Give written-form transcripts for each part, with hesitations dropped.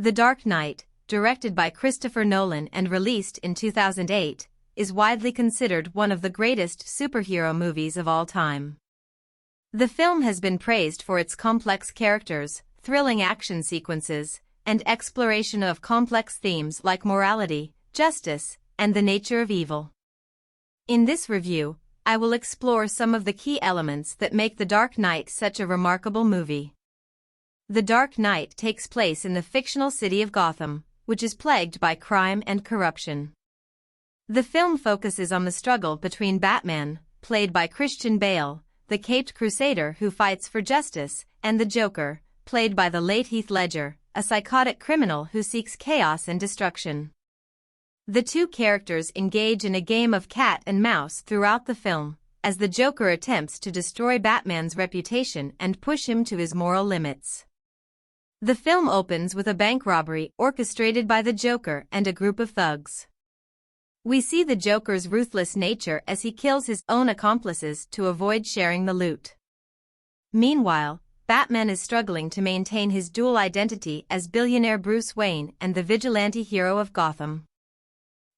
The Dark Knight, directed by Christopher Nolan and released in 2008, is widely considered one of the greatest superhero movies of all time. The film has been praised for its complex characters, thrilling action sequences, and exploration of complex themes like morality, justice, and the nature of evil. In this review, I will explore some of the key elements that make The Dark Knight such a remarkable movie. The Dark Knight takes place in the fictional city of Gotham, which is plagued by crime and corruption. The film focuses on the struggle between Batman, played by Christian Bale, the caped crusader who fights for justice, and the Joker, played by the late Heath Ledger, a psychotic criminal who seeks chaos and destruction. The two characters engage in a game of cat and mouse throughout the film, as the Joker attempts to destroy Batman's reputation and push him to his moral limits. The film opens with a bank robbery orchestrated by the Joker and a group of thugs. We see the Joker's ruthless nature as he kills his own accomplices to avoid sharing the loot. Meanwhile, Batman is struggling to maintain his dual identity as billionaire Bruce Wayne and the vigilante hero of Gotham.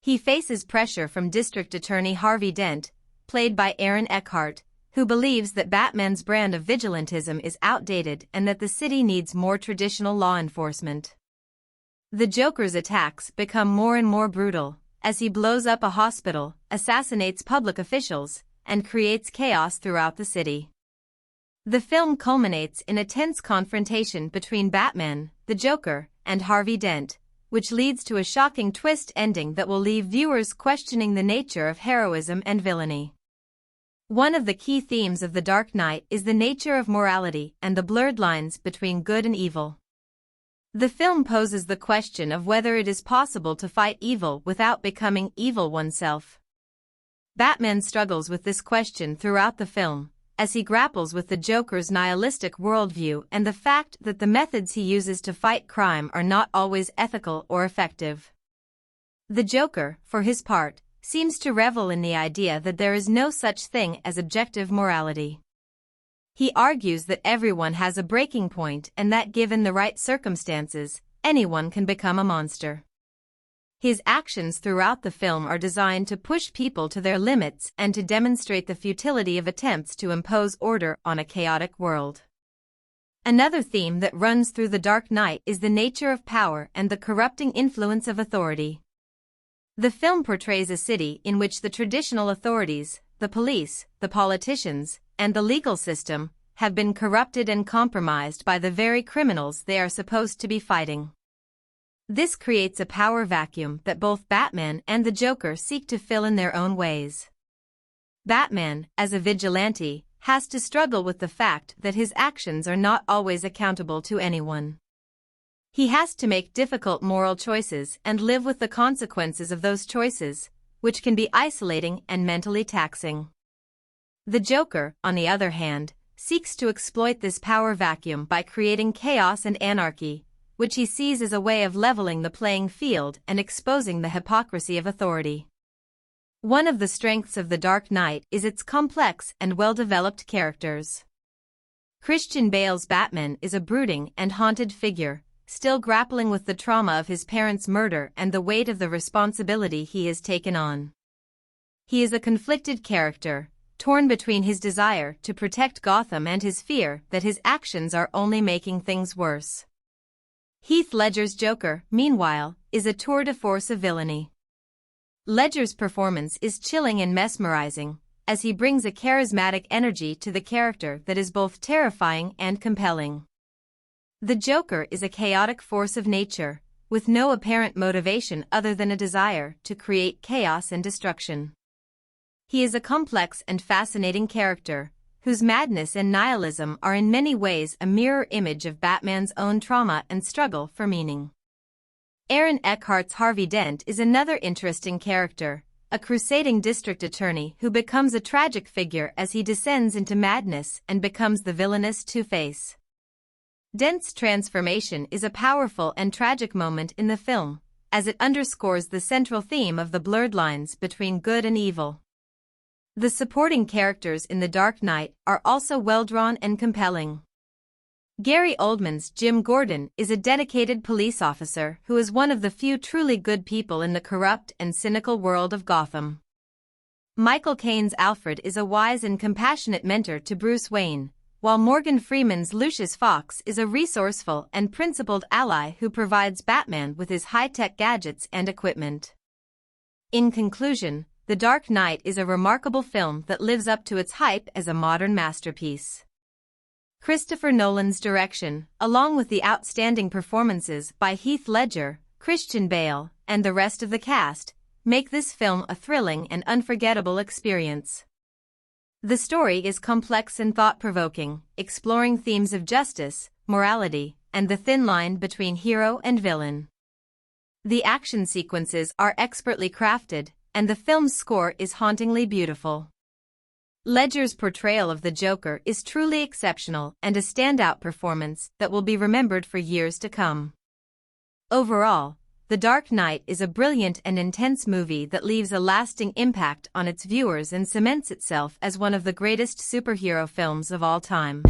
He faces pressure from District Attorney Harvey Dent, played by Aaron Eckhart, who believes that Batman's brand of vigilantism is outdated and that the city needs more traditional law enforcement. The Joker's attacks become more and more brutal, as he blows up a hospital, assassinates public officials, and creates chaos throughout the city. The film culminates in a tense confrontation between Batman, the Joker, and Harvey Dent, which leads to a shocking twist ending that will leave viewers questioning the nature of heroism and villainy. One of the key themes of The Dark Knight is the nature of morality and the blurred lines between good and evil. The film poses the question of whether it is possible to fight evil without becoming evil oneself. Batman struggles with this question throughout the film, as he grapples with the Joker's nihilistic worldview and the fact that the methods he uses to fight crime are not always ethical or effective. The Joker, for his part, seems to revel in the idea that there is no such thing as objective morality. He argues that everyone has a breaking point and that given the right circumstances, anyone can become a monster. His actions throughout the film are designed to push people to their limits and to demonstrate the futility of attempts to impose order on a chaotic world. Another theme that runs through The Dark Knight is the nature of power and the corrupting influence of authority. The film portrays a city in which the traditional authorities, the police, the politicians, and the legal system, have been corrupted and compromised by the very criminals they are supposed to be fighting. This creates a power vacuum that both Batman and the Joker seek to fill in their own ways. Batman, as a vigilante, has to struggle with the fact that his actions are not always accountable to anyone. He has to make difficult moral choices and live with the consequences of those choices, which can be isolating and mentally taxing. The Joker, on the other hand, seeks to exploit this power vacuum by creating chaos and anarchy, which he sees as a way of leveling the playing field and exposing the hypocrisy of authority. One of the strengths of The Dark Knight is its complex and well-developed characters. Christian Bale's Batman is a brooding and haunted figure, still grappling with the trauma of his parents' murder and the weight of the responsibility he has taken on. He is a conflicted character, torn between his desire to protect Gotham and his fear that his actions are only making things worse. Heath Ledger's Joker, meanwhile, is a tour de force of villainy. Ledger's performance is chilling and mesmerizing, as he brings a charismatic energy to the character that is both terrifying and compelling. The Joker is a chaotic force of nature, with no apparent motivation other than a desire to create chaos and destruction. He is a complex and fascinating character, whose madness and nihilism are in many ways a mirror image of Batman's own trauma and struggle for meaning. Aaron Eckhart's Harvey Dent is another interesting character, a crusading district attorney who becomes a tragic figure as he descends into madness and becomes the villainous Two-Face. Dent's transformation is a powerful and tragic moment in the film, as it underscores the central theme of the blurred lines between good and evil. The supporting characters in The Dark Knight are also well-drawn and compelling. Gary Oldman's Jim Gordon is a dedicated police officer who is one of the few truly good people in the corrupt and cynical world of Gotham. Michael Caine's Alfred is a wise and compassionate mentor to Bruce Wayne, while Morgan Freeman's Lucius Fox is a resourceful and principled ally who provides Batman with his high-tech gadgets and equipment. In conclusion, The Dark Knight is a remarkable film that lives up to its hype as a modern masterpiece. Christopher Nolan's direction, along with the outstanding performances by Heath Ledger, Christian Bale, and the rest of the cast, make this film a thrilling and unforgettable experience. The story is complex and thought-provoking, exploring themes of justice, morality, and the thin line between hero and villain. The action sequences are expertly crafted, and the film's score is hauntingly beautiful. Ledger's portrayal of the Joker is truly exceptional and a standout performance that will be remembered for years to come. Overall, The Dark Knight is a brilliant and intense movie that leaves a lasting impact on its viewers and cements itself as one of the greatest superhero films of all time.